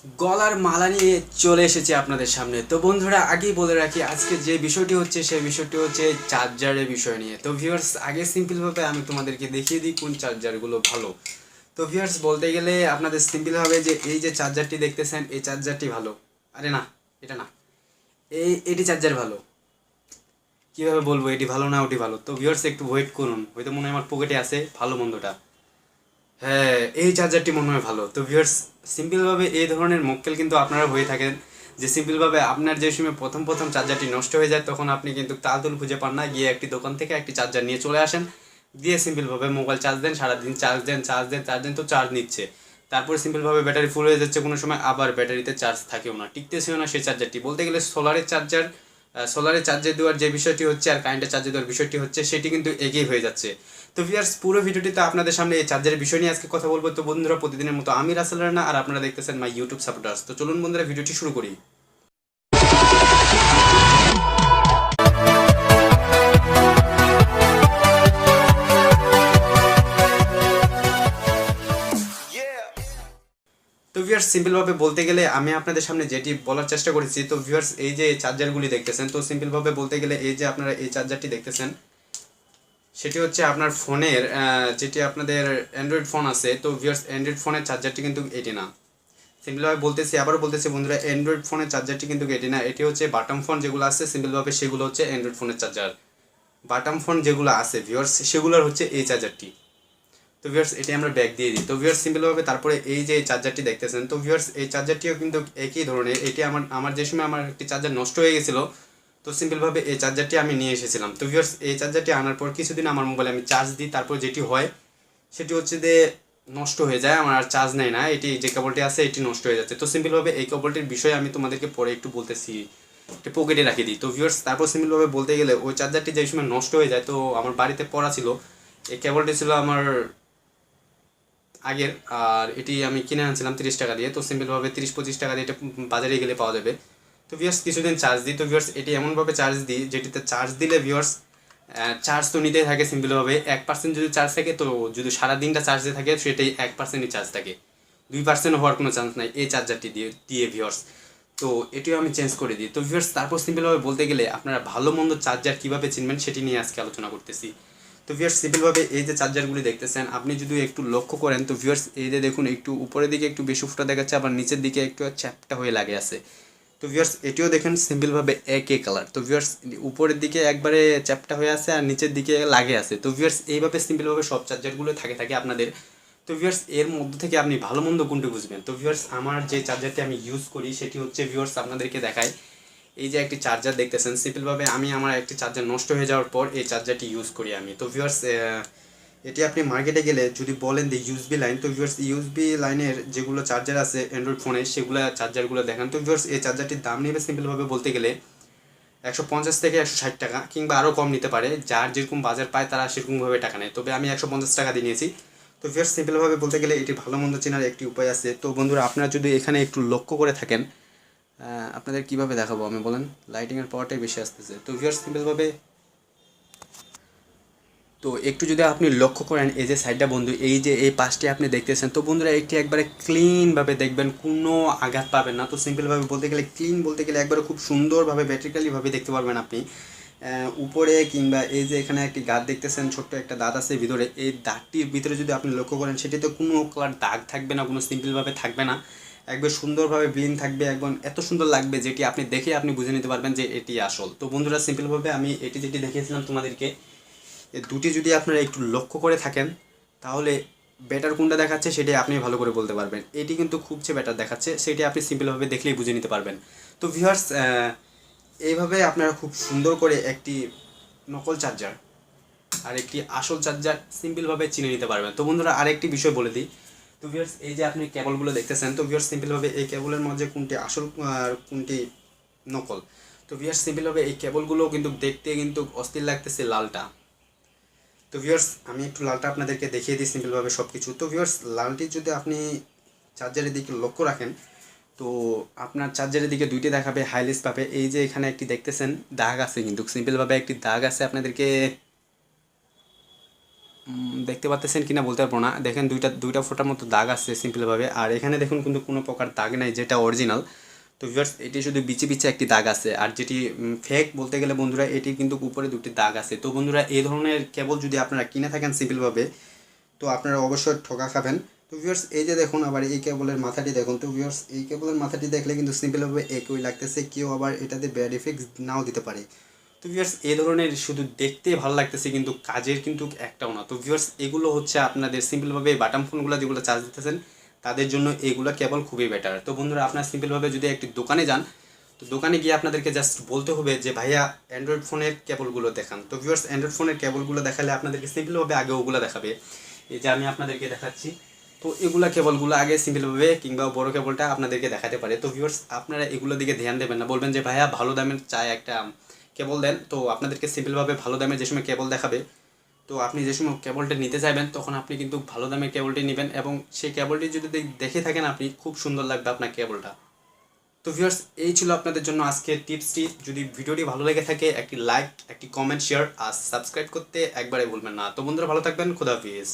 গলার মালা নিয়ে চলে এসেছি আপনাদের সামনে। তো বন্ধুরা, আগেই বলে রাখি, আজকে যে বিষয়টি হচ্ছে সেই বিষয়টি হচ্ছে চার্জারের বিষয় নিয়ে। তো ভিউয়ার্স, আগে সিম্পলভাবে আমি তোমাদেরকে দেখিয়ে দিই কোন চার্জারগুলো ভালো। তো ভিউয়ার্স, বলতে গেলে আপনাদের সিম্পল হবে যে এই যে চার্জারটি দেখতেছেন, এই চার্জারটি ভালো। আরে না, এটা না, এটি চার্জার ভালো। কীভাবে বলবো এটি ভালো না ওটি ভালো? তো ভিউয়ার্স, একটু ওয়েট করুন, হয়তো মনে হয় আমার পকেটে আছে ভালো মন্দটা। হ্যাঁ, এই চার্জারটি মনে হয় ভালো। তো ভিউয়ার্স, সিম্পলভাবে এই ধরনের মক্কেল কিন্তু আপনারা হয়ে থাকেন, যে সিম্পলভাবে আপনার যে সময় প্রথম প্রথম চার্জারটি নষ্ট হয়ে যায়, তখন আপনি কিন্তু তালতুল খুঁজে পান না, গিয়ে একটি দোকান থেকে একটি চার্জার নিয়ে চলে আসেন, দিয়ে সিম্পলভাবে মোবাইল চার্জ দেন, সারাদিন চার্জ দেন চার্জ দেন চার্জ দেন, তো চার্জ নিচ্ছে। তারপরে সিম্পলভাবে ব্যাটারি ফুল হয়ে যাচ্ছে, কোনো সময় আবার ব্যাটারিতে চার্জ থাকেও না, টিকতেছেও না সেই চার্জারটি। বলতে গেলে সোলারের চার্জার, সোলারে চার্জে দেওয়ার যে বিষয়টি হচ্ছে আর কারেন্টে চার্জে দেওয়ার বিষয়টি হচ্ছে, সেটি কিন্তু এগিয়ে হয়ে যাচ্ছে। তো ভিউয়ার্স, পুরো ভিডিওটিতে আপনাদের সামনে এই চার্জারের বিষয় নিয়ে আজকে কথা বলবো। তো বন্ধুরা, প্রতিদিনের মতো আমি রাসেল রানা, আর আপনারা দেখতেছেন মাই ইউটিউব সাপোর্টার্স। তো চলুন বন্ধুরা, ভিডিওটি শুরু করি। তো ভিউয়ার্স, সিম্পলভাবে বলতে গেলে আমি আপনাদের সামনে যেটি বলার চেষ্টা করেছি, তো ভিউয়ার্স, এই যে চার্জারগুলি দেখতেছেন, তো সিম্পলভাবে বলতে গেলে এই যে আপনারা এই চার্জারটি দেখতেছেন, সেটি হচ্ছে আপনার ফোনের, যেটি আপনাদের অ্যান্ড্রয়েড ফোন আছে, তো ভিউয়ার্স, অ্যান্ড্রয়েড ফোনের চার্জারটি কিন্তু এটি না। সিম্পলভাবে বলতেছি, আবারও বলতেছি বন্ধুরা, অ্যান্ড্রয়েড ফোনের চার্জারটি কিন্তু এটি না। এটি হচ্ছে বাটাম ফোন যেগুলো আছে, সিম্পলভাবে সেগুলো হচ্ছে অ্যান্ড্রয়েড ফোনের চার্জার। বাটাম ফোন যেগুলো আছে ভিউয়ার্স, সেগুলোর হচ্ছে এই চার্জারটি। তো ভিউয়ার্স, এটি আমরা ব্যাক দিয়ে দিই। তো ভিউয়ার্স, সিম্পলভাবে তারপরে এই যে চার্জারটি দেখতেছেন, তো ভিউয়ার্স, এই চার্জারটিও কিন্তু একই ধরনের। এটি আমার আমার যে সময় আমার একটি চার্জার নষ্ট হয়ে গেছিলো, তো সিম্পলভাবে এই চার্জারটি আমি নিয়ে এসেছিলাম। তো ভিউয়ার্স, এই চার্জারটি আনার পর কিছুদিন আমার মোবাইলে আমি চার্জ দিই, তারপর যেটি হয় সেটি হচ্ছে যে নষ্ট হয়ে যায়, আমার আর চার্জ নেয় না, এটি যে কেবলটি আছে এটি নষ্ট হয়ে যাচ্ছে। তো সিম্পলভাবে এই কেবলটির বিষয়ে আমি তোমাদেরকে পরে একটু বলতেছি, একটু পকেটে রাখিয়ে দিই। তো ভিউয়ার্স, তারপর সিম্পলভাবে বলতে গেলে ওই চার্জারটি যে সময় নষ্ট হয়ে যায়, তো আমার বাড়িতে পড়া ছিল, এই কেবলটি ছিল আমার আগের, আর এটি আমি কিনে আনছিলাম 30 টাকা দিয়ে। তো সিম্পলভাবে 30-25 টাকা দিয়ে এটা বাজারে গেলে পাওয়া যাবে। তো ভিউয়ার্স, কিছুদিন চার্জ দিই। তো ভিউয়ার্স, এটি এমনভাবে চার্জ দিই যেটিতে চার্জ দিলে ভিউয়ার্স, চার্জ তো নিতেই থাকে সিম্পলভাবে। 1% যদি চার্জ থাকে, তো যদি সারাদিনটা চার্জে থাকে সেটাই 1%ই চার্জ থাকে, 2% হওয়ার কোনো চান্স নাই এই চার্জারটি দিয়ে দিয়ে ভিউয়ার্স। তো এটিও আমি চেঞ্জ করে দিই। তো ভিউয়ার্স, তারপর সিম্পলভাবে বলতে গেলে আপনারা ভালো মন্দ চার্জার কীভাবে চিনবেন সেটি নিয়ে আজকে আলোচনা করতেছি। তো ভিউয়ার্স, সিম্পলভাবে এই যে চার্জারগুলি দেখতেছেন, আপনি যদি একটু লক্ষ্য করেন, তো ভিউয়ার্স, এই যে দেখুন, একটু উপরের দিকে একটু বেশি ফুটা দেখাচ্ছে, আবার নিচের দিকে একটু চ্যাপটা হয়ে লাগে আছে। তো ভিউয়ার্স, এটিও দেখেন সিম্পলভাবে একই কালার। তো ভিউয়ার্স, উপরের দিকে একবারে চ্যাপটা হয়ে আছে আর নিচের দিকে লাগে আছে। তো ভিউয়ার্স, এইভাবে সিম্পলভাবে সব চার্জারগুলো থাকে আপনাদের। তো ভিউয়ার্স, এর মধ্যে থেকে আপনি ভালো মন্দ কোনটি বুঝবেন? তো ভিউয়ার্স, আমার যে চার্জারটি আমি ইউজ করি সেটি হচ্ছে ভিউয়ার্স, আপনাদেরকে দেখায়। এই যে একটি চার্জার দেখতেছেন, সিম্পলভাবে আমি আমার একটি চার্জার নষ্ট হয়ে যাওয়ার পর এই চার্জারটি ইউজ করি আমি। তো ভিউয়ার্স, এটি আপনি মার্কেটে গেলে যদি বলেন যে ইউএসবি লাইন, তো ভিউয়ার্স, ইউএসবি লাইনের যেগুলো চার্জার আছে অ্যান্ড্রয়েড ফোনে, সেগুলো চার্জারগুলো দেখান। তো ভিউয়ার্স, এই চার্জারটির দাম নেবে সিম্পলভাবে বলতে গেলে 150 থেকে 160 টাকা, কিংবা আরও কম নিতে পারে, যার যেরকম বাজার পায় তারা সেরকমভাবে টাকা নেয়। তবে আমি 150 টাকা দিয়ে নিয়েছি। তো ভিউয়ার্স, সিম্পলভাবে বলতে গেলে এটি ভালো মন্দ চেনার একটি উপায় আছে। তো বন্ধুরা, আপনারা যদি এখানে একটু লক্ষ্য করে থাকেন, আপনাদের কিভাবে দেখাবো আমি বলেন, লাইটিংয়ের পাওয়ারটাই বেশি আসতেছে। তো ভিউয়ার্স, সিম্পলভাবে, তো একটু যদি আপনি লক্ষ্য করেন, এই যে সাইডটা বন্ধু, এই যে এই পাশটি আপনি দেখতেছেন, তো বন্ধুরা, একটি একবারে ক্লিনভাবে দেখবেন, কোনো আঘাত পাবেন না। তো সিম্পলভাবে বলতে গেলে ক্লিন বলতে গেলে একবারে খুব সুন্দরভাবে ব্যাট্রিক্যালিভাবে দেখতে পারবেন আপনি। উপরে কিংবা এই যে এখানে একটি গাদ দেখতেছেন, ছোট্ট একটা দাঁত আছে ভিতরে, এই দাঁতটির ভিতরে যদি আপনি লক্ষ্য করেন, সেটিতে কোনো কালার দাগ থাকবে না, কোনো সিম্পলভাবে থাকবে না, একবার সুন্দরভাবে ব্লিন থাকবে, একদম এত সুন্দর লাগবে যেটি আপনি দেখে আপনি বুঝে নিতে পারবেন যে এটি আসল। তো বন্ধুরা, সিম্পলভাবে আমি এটি যেটি দেখিয়েছিলাম তোমাদেরকে, এই দুটি যদি আপনারা একটু লক্ষ্য করে থাকেন, তাহলে বেটার কোনটা দেখাচ্ছে সেটাই আপনি ভালো করে বলতে পারবেন। এটি কিন্তু খুব চেয়ে বেটার দেখাচ্ছে, সেটি আপনি সিম্পলভাবে দেখলেই বুঝে নিতে পারবেন। তো ভিউয়ার্স, এইভাবে আপনারা খুব সুন্দর করে একটি নকল চার্জার আর একটি আসল চার্জার সিম্পলভাবে চিনে নিতে পারবেন। তো বন্ধুরা, আরেকটি বিষয় বলে দিই। তো ভিউয়ার্স, এই যে আপনি কেবলগুলো দেখতেছেন, তো ভিউয়ার্স, সিম্পলভাবে এই কেবলের মধ্যে কোনটি আসল আর কোনটি নকল। তো ভিউয়ার্স, সিম্পলভাবে এই কেবলগুলো কিন্তু দেখতে কিন্তু অস্থির লাগতেছে লালটা। তো ভিউয়ার্স, আমি একটু লালটা আপনাদেরকে দেখিয়ে দিই সিম্পলভাবে সব কিছু। তো ভিউয়ার্স, লালটি যদি আপনি চার্জারের দিকে লক্ষ্য রাখেন, তো আপনার চার্জারের দিকে দুইটি দেখাবে, হাইলাইট পাবে। এই যে এখানে একটি দেখতেছেন দাগ আছে, কিন্তু সিম্পলভাবে একটি দাগ আছে, আপনাদেরকে দেখতে পাচ্ছেন কিনা বলতে পারবো না, দেখেন দুইটা ফোটার মতো দাগ আছে সিম্পলভাবে, আর এখানে দেখুন কিন্তু কোনো প্রকার দাগ নাই যেটা অরিজিনাল। তো ভিউয়ার্স এটি শুধু বিচে বিচে একটি দাগ আছে, আর যেটি ফেক বলতে গেলে বন্ধুরা এটি কিন্তু উপরে দুটি দাগ আছে। তো বন্ধুরা এই ধরনের কেবল যদি আপনারা কিনে থাকেন সিম্পলভাবে, তো আপনারা অবশ্যই ঠকা খাবেন। তো ভিউয়ার্স এই যে দেখুন আবার এই কেবলের মাথাটি দেখুন, তো ভিউয়ার্স এই কেবলের মাথাটি দেখলে কিন্তু সিম্পলভাবে একই লাগতেছে, কেউ আবার এটাতে ব্যাড ইফেক্ট নাও দিতে পারে। তো ভিউয়ার্স এই ধরনের শুধু দেখতে ভালো লাগতেছে কিন্তু কাজের কিন্তু একটাও না। তো ভিউয়ার্স এগুলো হচ্ছে আপনাদের সিম্পলভাবে বাটাম ফোনগুলো যেগুলো চার্জ দিতেছেন তাদের জন্য এগুলো কেবল খুবই বেটার। তো বন্ধুরা আপনারা সিম্পলভাবে যদি একটি দোকানে যান, তো দোকানে গিয়ে আপনাদেরকে জাস্ট বলতে হবে যে ভাইয়া অ্যান্ড্রয়েড ফোনের কেবলগুলো দেখান। তো ভিউয়ার্স অ্যান্ড্রয়েড ফোনের কেবলগুলো দেখালে আপনাদেরকে সিম্পলভাবে আগে ওগুলো দেখাবে, এই যে আমি আপনাদেরকে দেখাচ্ছি। তো এগুলা কেবলগুলো আগে সিম্পলভাবে কিংবা বড় কেবলটা আপনাদেরকে দেখাতে পারে। তো ভিউয়ার্স আপনারা এগুলো দিকে ধ্যান দেবেন না, বলবেন যে ভাইয়া ভালো দামের চাই একটা কেবল দেন। তো আপনাদেরকে সিম্পলভাবে ভালো দামের যে সময় কেবল দেখাবে, তো আপনি যে সময় কেবলটা নিতে চাইবেন তখন আপনি কিন্তু ভালো দামের কেবলটি নেবেন, এবং সেই কেবলটি যদি দেখে থাকেন আপনি, খুব সুন্দর লাগবে আপনার কেবলটা। তো ভিউয়ার্স এই ছিল আপনাদের জন্য আজকের টিপসটি। যদি ভিডিওটি ভালো লেগে থাকে একটি লাইক, একটি কমেন্ট, শেয়ার আর সাবস্ক্রাইব করতে একবারে ভুলবেন না। তো বন্ধুরা ভালো থাকবেন, খোদা হাফিজ।